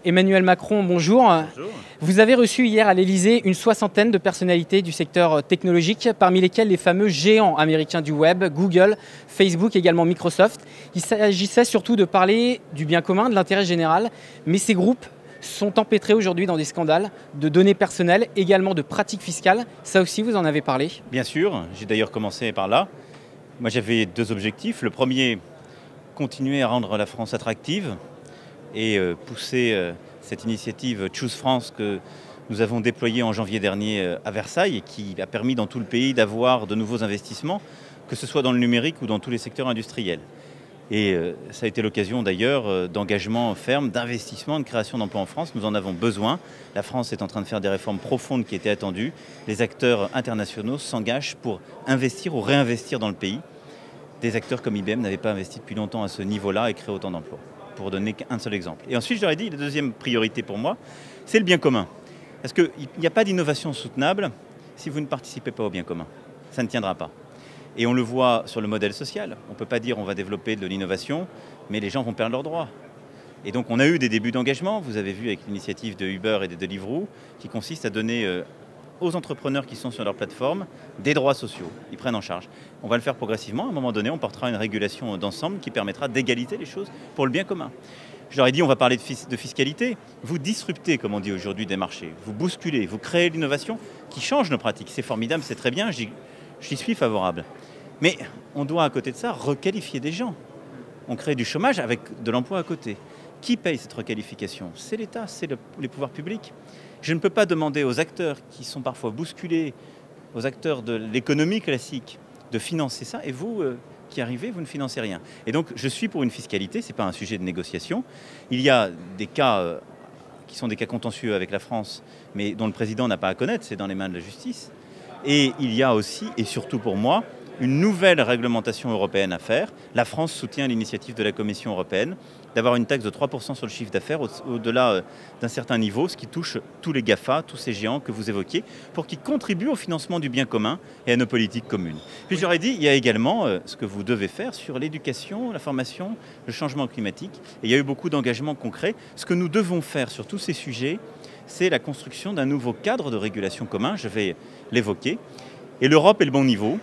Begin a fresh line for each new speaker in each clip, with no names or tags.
Emmanuel Macron, bonjour.
Bonjour.
Vous avez reçu hier à l'Elysée une soixantaine de personnalités du secteur technologique, parmi lesquelles les fameux géants américains du web, Google, Facebook, également Microsoft. Il s'agissait surtout de parler du bien commun, de l'intérêt général, mais ces groupes sont empêtrés aujourd'hui dans des scandales de données personnelles, également de pratiques fiscales. Ça aussi, vous en avez parlé.
Bien sûr, j'ai d'ailleurs commencé par là. Moi j'avais deux objectifs. Le premier, continuer à rendre la France attractive et pousser cette initiative Choose France que nous avons déployée en janvier dernier à Versailles et qui a permis dans tout le pays d'avoir de nouveaux investissements, que ce soit dans le numérique ou dans tous les secteurs industriels. Et ça a été l'occasion d'ailleurs d'engagements fermes, d'investissements, de création d'emplois en France. Nous en avons besoin. La France est en train de faire des réformes profondes qui étaient attendues. Les acteurs internationaux s'engagent pour investir ou réinvestir dans le pays. Des acteurs comme IBM n'avaient pas investi depuis longtemps à ce niveau-là et créé autant d'emplois, pour donner qu'un seul exemple. Et ensuite, je leur ai dit, la deuxième priorité pour moi, c'est le bien commun. Parce qu'il n'y a pas d'innovation soutenable si vous ne participez pas au bien commun. Ça ne tiendra pas. Et on le voit sur le modèle social. On ne peut pas dire on va développer de l'innovation, mais les gens vont perdre leurs droits. Et donc on a eu des débuts d'engagement, vous avez vu avec l'initiative de Uber et de Deliveroo, qui consiste à donner aux entrepreneurs qui sont sur leur plateforme des droits sociaux. Ils prennent en charge. On va le faire progressivement. À un moment donné, on portera une régulation d'ensemble qui permettra d'égaliser les choses pour le bien commun. Je leur ai dit, on va parler de fiscalité. Vous disruptez, comme on dit aujourd'hui, des marchés. Vous bousculez, vous créez l'innovation qui change nos pratiques. C'est formidable, c'est très bien, j'y suis favorable. Mais on doit, à côté de ça, requalifier des gens. On crée du chômage avec de l'emploi à côté. Qui paye cette requalification? C'est l'État, c'est les pouvoirs publics. Je ne peux pas demander aux acteurs qui sont parfois bousculés, aux acteurs de l'économie classique, de financer ça. Et vous, qui arrivez, vous ne financez rien. Et donc, je suis pour une fiscalité, ce n'est pas un sujet de négociation. Il y a des cas qui sont des cas contentieux avec la France, mais dont le président n'a pas à connaître, c'est dans les mains de la justice. Et il y a aussi, et surtout pour moi, une nouvelle réglementation européenne à faire. La France soutient l'initiative de la Commission européenne d'avoir une taxe de 3% sur le chiffre d'affaires au-delà d'un certain niveau, ce qui touche tous les GAFA, tous ces géants que vous évoquiez, pour qu'ils contribuent au financement du bien commun et à nos politiques communes. Puis j'aurais dit, il y a également ce que vous devez faire sur l'éducation, la formation, le changement climatique. Et il y a eu beaucoup d'engagements concrets. Ce que nous devons faire sur tous ces sujets, c'est la construction d'un nouveau cadre de régulation commun, je vais l'évoquer. Et l'Europe est le bon niveau.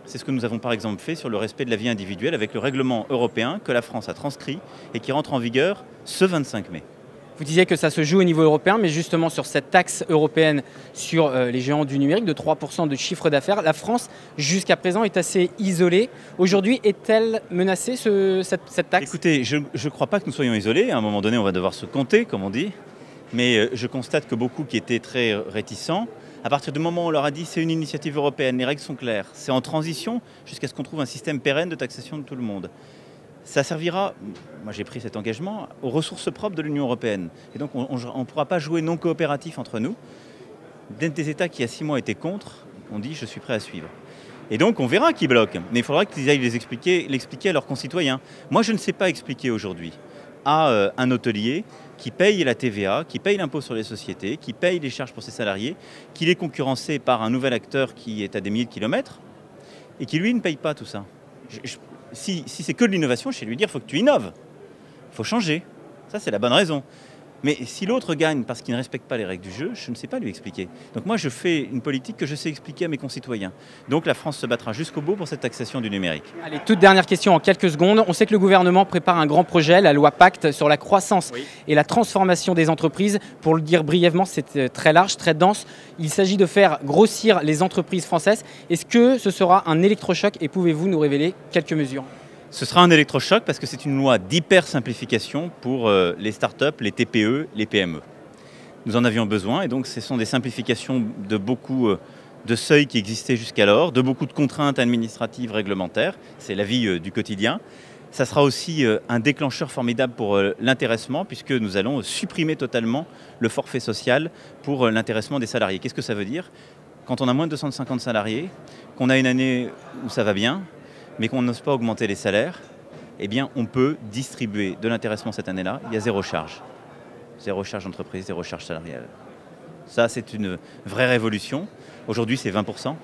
C'est ce que nous avons par exemple fait sur le respect de la vie individuelle avec le règlement européen que la France a transcrit et qui rentre en vigueur ce 25 mai.
Vous disiez que ça se joue au niveau européen, mais justement sur cette taxe européenne sur les géants du numérique de 3% de chiffre d'affaires, la France, jusqu'à présent, est assez isolée. Aujourd'hui, est-elle menacée, cette taxe?
Écoutez, je ne crois pas que nous soyons isolés. À un moment donné, on va devoir se compter, comme on dit. Mais je constate que beaucoup qui étaient très réticents, à partir du moment où on leur a dit c'est une initiative européenne, les règles sont claires, c'est en transition jusqu'à ce qu'on trouve un système pérenne de taxation de tout le monde. Ça servira, moi j'ai pris cet engagement, aux ressources propres de l'Union européenne. Et donc on ne pourra pas jouer non coopératif entre nous. Des États qui, il y a 6 mois, étaient contre, on dit je suis prêt à suivre. Et donc on verra qui bloque, mais il faudra qu'ils aillent l'expliquer à leurs concitoyens. Moi je ne sais pas expliquer aujourd'hui à un hôtelier qui paye la TVA, qui paye l'impôt sur les sociétés, qui paye les charges pour ses salariés, qu'il est concurrencé par un nouvel acteur qui est à des milliers de kilomètres et qui, lui, ne paye pas tout ça. Si c'est que de l'innovation, je vais lui dire, il faut que tu innoves, il faut changer. Ça, c'est la bonne raison. Mais si l'autre gagne parce qu'il ne respecte pas les règles du jeu, je ne sais pas lui expliquer. Donc moi, je fais une politique que je sais expliquer à mes concitoyens. Donc la France se battra jusqu'au bout pour cette taxation du numérique.
Allez, toute dernière question en quelques secondes. On sait que le gouvernement prépare un grand projet, la loi Pacte, sur la croissance et la transformation des entreprises. Pour le dire brièvement, c'est très large, très dense. Il s'agit de faire grossir les entreprises françaises. Est-ce que ce sera un électrochoc et pouvez-vous nous révéler quelques mesures ?
Ce sera un électrochoc parce que c'est une loi d'hyper-simplification pour les startups, les TPE, les PME. Nous en avions besoin et donc ce sont des simplifications de beaucoup de seuils qui existaient jusqu'alors, de beaucoup de contraintes administratives, réglementaires. C'est la vie du quotidien. Ça sera aussi un déclencheur formidable pour l'intéressement puisque nous allons supprimer totalement le forfait social pour l'intéressement des salariés. Qu'est-ce que ça veut dire? Quand on a moins de 250 salariés, qu'on a une année où ça va bien, mais qu'on n'ose pas augmenter les salaires, eh bien, on peut distribuer de l'intéressement cette année-là. Il y a zéro charge. Zéro charge d'entreprise, zéro charge salariale. Ça, c'est une vraie révolution. Aujourd'hui, c'est 20%.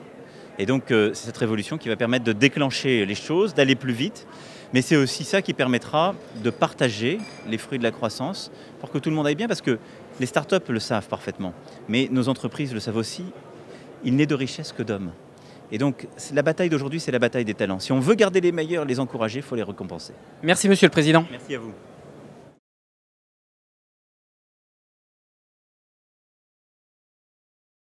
Et donc, c'est cette révolution qui va permettre de déclencher les choses, d'aller plus vite. Mais c'est aussi ça qui permettra de partager les fruits de la croissance pour que tout le monde aille bien, parce que les startups le savent parfaitement, mais nos entreprises le savent aussi, il n'est de richesse que d'hommes. Et donc la bataille d'aujourd'hui, c'est la bataille des talents. Si on veut garder les meilleurs, les encourager, il faut les récompenser.
Merci Monsieur le Président.
Merci à vous.